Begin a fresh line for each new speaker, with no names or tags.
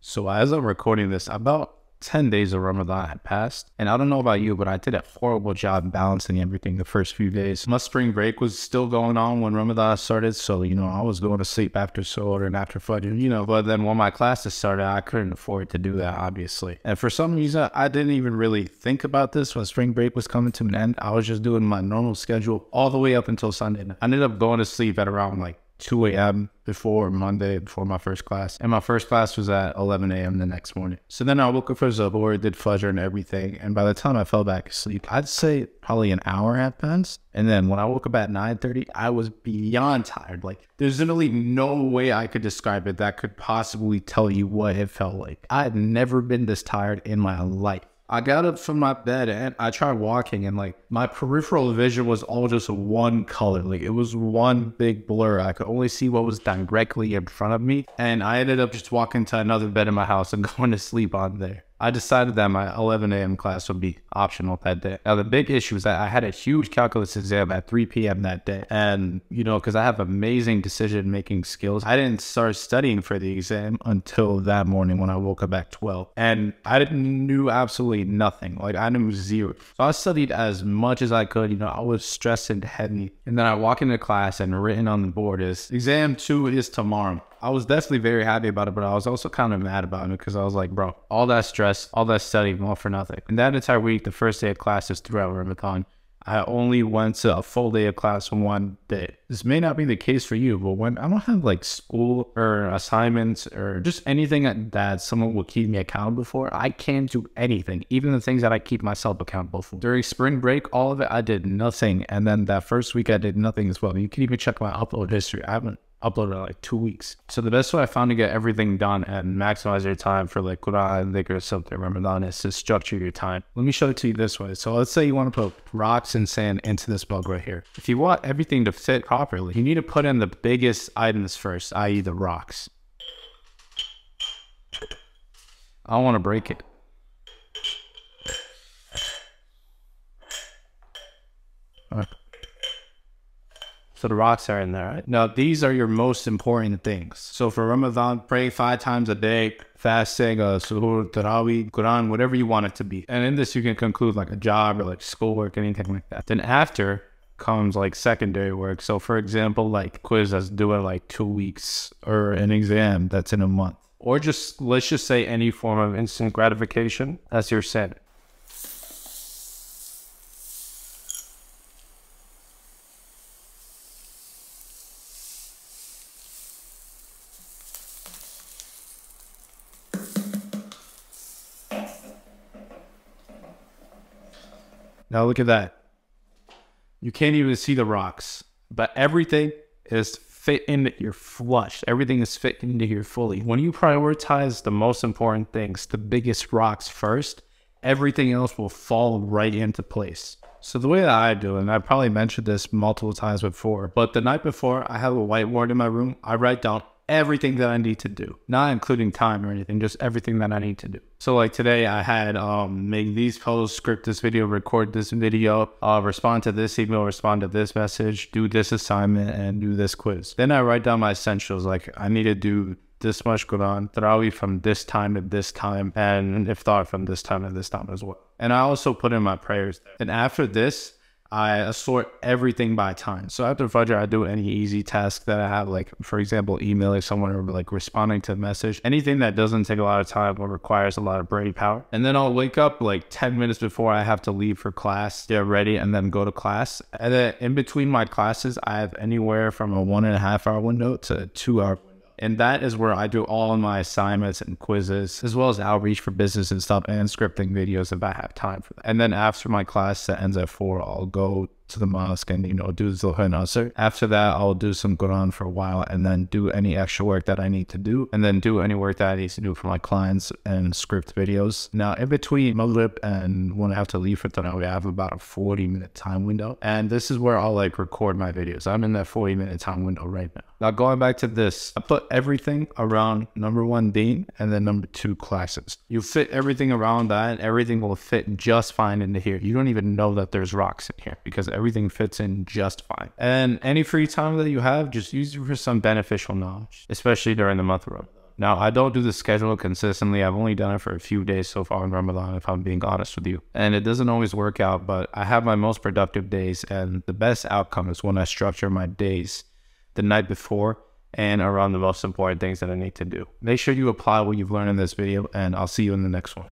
So as I'm recording this, about 10 days of Ramadan had passed. And I don't know about you, but I did a horrible job balancing everything the first few days. My spring break was still going on when Ramadan started. So, I was going to sleep after Suhoor and after Fajr, but then when my classes started, I couldn't afford to do that, obviously. And for some reason, I didn't even really think about this when spring break was coming to an end. I was just doing my normal schedule all the way up until Sunday. I ended up going to sleep at around like 2 a.m. before my first class. And my first class was at 11 a.m. the next morning. So then I woke up for Zuhoor, did Fajr and everything. And by the time I fell back asleep, I'd say probably an hour had passed. And then when I woke up at 9:30, I was beyond tired. Like, there's literally no way I could describe it that could possibly tell you what it felt like. I had never been this tired in my life. I got up from my bed and I tried walking, and like my peripheral vision was all just one color. Like, it was one big blur. I could only see what was directly in front of me. And I ended up just walking to another bed in my house and going to sleep on there. I decided that my 11 a.m. class would be optional that day. Now, the big issue is that I had a huge calculus exam at 3 p.m. that day. And, because I have amazing decision-making skills, I didn't start studying for the exam until that morning when I woke up at 12. And I knew absolutely nothing. Like, I knew zero. So I studied as much as I could. I was stressed and heavy. And then I walk into class and written on the board is, exam 2 is tomorrow. I was definitely very happy about it, but I was also kind of mad about it because I was like, bro, all that stress, all that studying, all for nothing. And that entire week, the first day of classes throughout Ramadan, I only went to a full day of class one day. This may not be the case for you, but when I don't have like school or assignments or just anything that someone will keep me accountable for, I can't do anything, even the things that I keep myself accountable for. During spring break, all of it, I did nothing. And then that first week, I did nothing as well. You can even check my upload history. I haven't uploaded in like 2 weeks. So the best way I found to get everything done and maximize your time for like Quran, dhikr, something Ramadan is to structure your time. Let me show it to you this way. So let's say you want to put rocks and sand into this mug right here. If you want everything to fit properly, you need to put in the biggest items first, i.e. the rocks. I don't want to break it. All right. So the rocks are in there, right? Now, these are your most important things. So for Ramadan, pray 5 times a day, fasting, Suhoor, Tarawih, Quran, whatever you want it to be. And in this, you can conclude like a job or like schoolwork, anything like that. Then after comes like secondary work. So for example, like quiz that's due in like 2 weeks, or an exam that's in a month. Or just, let's just say any form of instant gratification. That's your sin. Now look at that. You can't even see the rocks, but everything is fit into your flush. Everything is fit into here fully. When you prioritize the most important things, the biggest rocks first, everything else will fall right into place. So the way that I do it, and I probably mentioned this multiple times before, but the night before, I have a whiteboard in my room. I write down everything that I need to do, not including time or anything, just everything that I need to do. So like today I had make these posts, script this video, record this video, respond to this email, respond to this message, do this assignment, and do this quiz. Then I write down my essentials, like I need to do this much Quran, Tarawih from this time to this time, and Iftar from this time to this time as well. And I also put in my prayers there. And after this, I assort everything by time. So after Fajr, I do any easy task that I have, like, for example, emailing someone or like responding to a message. Anything that doesn't take a lot of time or requires a lot of brain power. And then I'll wake up like 10 minutes before I have to leave for class, get ready, and then go to class. And then in between my classes, I have anywhere from a 1.5 hour window to a 2 hour window. And that is where I do all of my assignments and quizzes, as well as outreach for business and stuff, and scripting videos if I have time for that. And then after my class that ends at 4, I'll go to the mosque and, do Zuhoor and Asr. After that, I'll do some Quran for a while and then do any extra work that I need to do, and then do any work that I need to do for my clients and script videos. Now, in between Maghrib and when I have to leave for Tarawih, I have about a 40-minute time window. And this is where I'll like record my videos. I'm in that 40-minute time window right now. Now, going back to this, I put everything around number 1, Deen, and then number 2, classes. You fit everything around that, and everything will fit just fine into here. You don't even know that there's rocks in here because everything fits in just fine. And any free time that you have, just use it for some beneficial knowledge, especially during the month of Ramadan. Now, I don't do the schedule consistently. I've only done it for a few days so far in Ramadan, if I'm being honest with you. And it doesn't always work out, but I have my most productive days, and the best outcome is when I structure my days the night before and around the most important things that I need to do. Make sure you apply what you've learned in this video, and I'll see you in the next one.